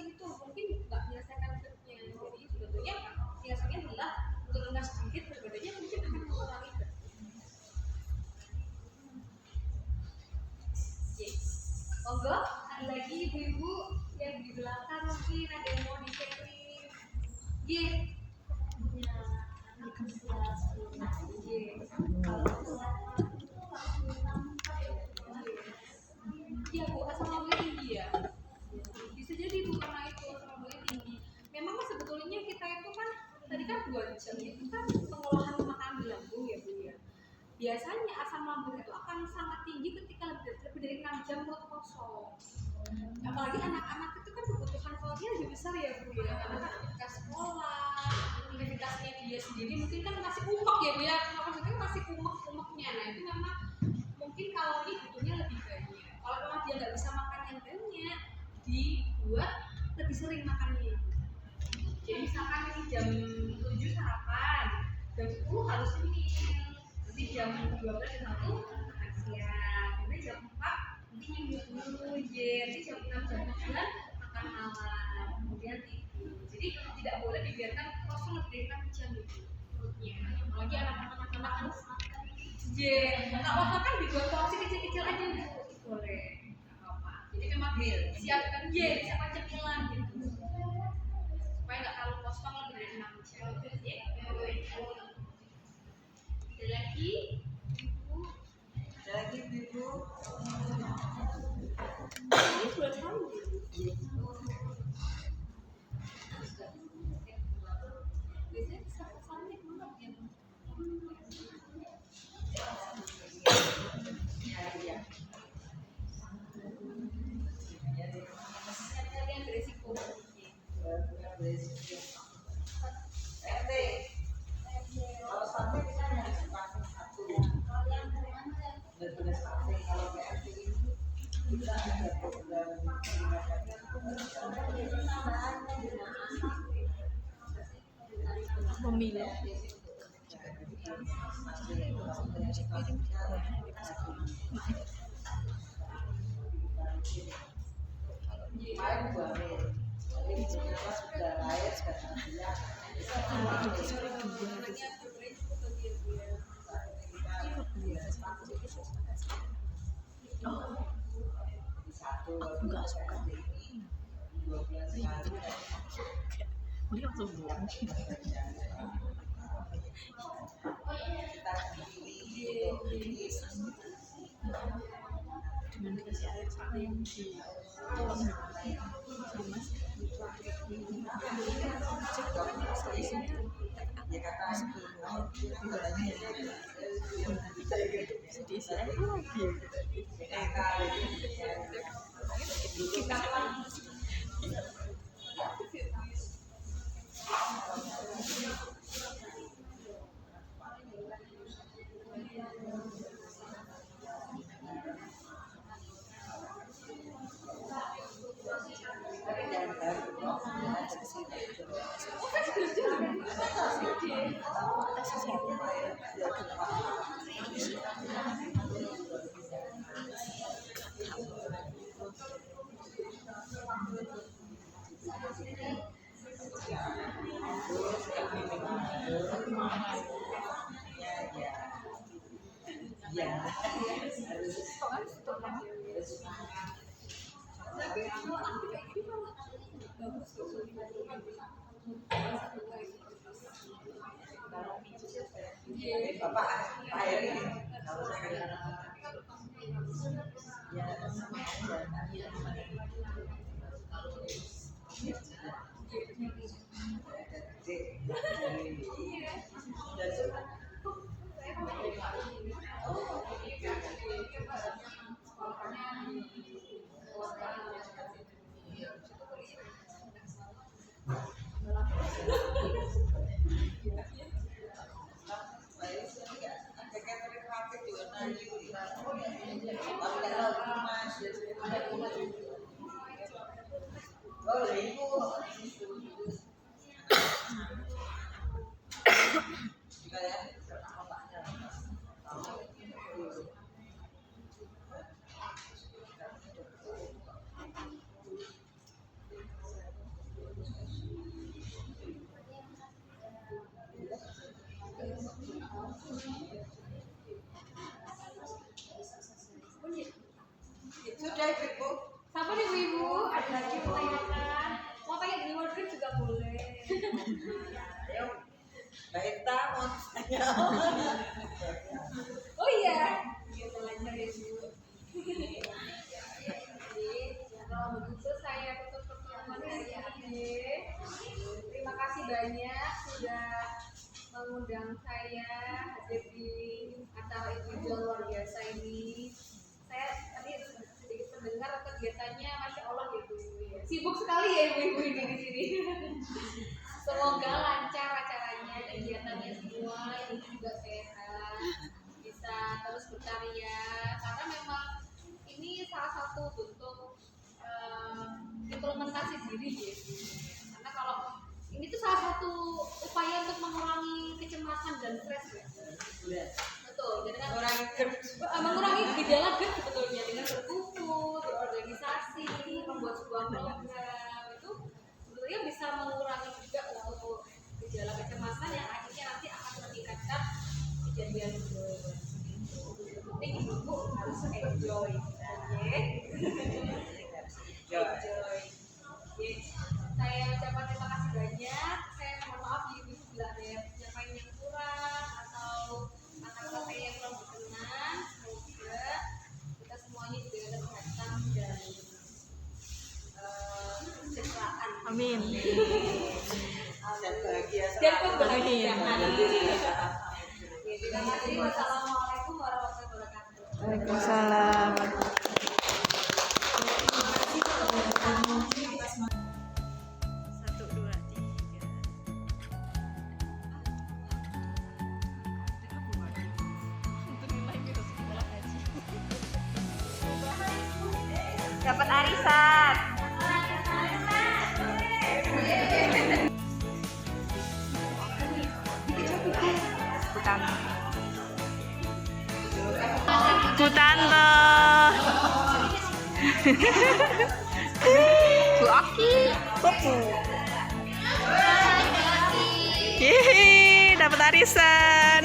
Speaker 2: itu, mungkin nggak menyelesaikan GERD-nya. Jadi sebetulnya biasanya adalah menurunkan sedikit berbedanya mungkin akan mengurangi GERD. Monggo, ada lagi ibu-ibu yang di belakang mungkin ada yang mau di-sharing. Iya Bu, asam lambungnya tinggi ya. Bisa jadi Bu karena itu asam lambungnya tinggi. Memang sebetulnya kita itu kan tadi kan 2 jam itu kan pengolahan makanan di lambung ya Bu ya. Biasanya asam lambung itu akan sangat tinggi ketika lebih dari 6 jam perut kosong. Apalagi anak-anak itu kan kebutuhan kalorinya lebih besar ya Bu ya. Karena kan ketika sekolah, aktivitasnya dia sendiri mungkin kan masih umek ya Bu ya. Maksudnya masih umek-umeknya. Nah itu memang mungkin kalori butuhnya lebih banyak. Kalau memang dia nggak bisa makan yang banyak, dibuat lebih sering makannya. Jadi misalkan ini jam 7 sarapan, jam 10 harus ini. Nanti jam 12 jam 1 makan siang, kemudian jam 4 nanti nyembuh dulu, nanti jam 6 jam 9 makan malam, kemudian tidur. Jadi tidak boleh dibiarkan kosong lebih dari 6 jam gitu perutnya. Apalagi anak-anak harus makan. Nggak apa-apa kan dibuat porsi kecil-kecil aja boleh. Nggak apa-apa. Jadi memang siapkan siapkan cemilan gitu. Supaya nggak terlalu kosong lebih dari 6 jam. Ada lagi ibu. Ini sudah tahu. Biasanya sarannya kemana ya?
Speaker 6: Memilu. Aku nggak suka. Dia langsung bilang. Dengan dikasih air sama yang di tuang dimas diisi air lagi.
Speaker 1: Bapak air ini kalau saya sudah ibu.
Speaker 2: Siapa nih ibu? Ada lagi pertanyaan. Mau pakai di wardrobe juga boleh.
Speaker 1: Ayo, Mbak Ita mau tanya.
Speaker 2: Oh iya, kita lanjut ya ibu. Kalau begitu saya tutup pertemuan hari ini. Terima kasih banyak sudah mengundang saya hadir di acara individual luar biasa ini. Saya tadi sedikit mendengar kegiatannya, masya Allah ya ibu ya. Sibuk sekali ya ibu-ibu ini di sini. Semoga lancar acaranya, kegiatannya semua, ini juga sehat, bisa terus berkarya. Karena memang ini salah satu bentuk implementasi diri ya. Karena kalau ini tuh salah satu upaya untuk mengurangi kecemasan dan stres ya. Betul, jadi kan mengurangi gejala GERD sebetulnya dengan berkumpul, berorganisasi, membuat sebuah program itu sebetulnya bisa mengurangi juga untuk gejala kecemasan yang akhirnya nanti akan meningkatkan kejadian GERD. Penting ibu harus enjoy, oke? Enjoy. Saya ucapkan terima kasih banyak. Saya mohon maaf ibu bila ada penyampaian yang kurang atau kata-kata saya yang kurang berkenan. Semoga kita semuanya diberikan kesehatan dan kesejahteraan.
Speaker 6: Amin.
Speaker 1: Dan bahagia
Speaker 2: Dan
Speaker 1: selalu.
Speaker 2: kebahagiaan. Terima kasih. Wassalamualaikum warahmatullahi wabarakatuh.
Speaker 6: Waalaikumsalam. Satu, dua, tiga.
Speaker 3: Dapat arisan.
Speaker 7: Tante. Bu Tante. Bu Aki. Pupu. Yeay, dapat arisan.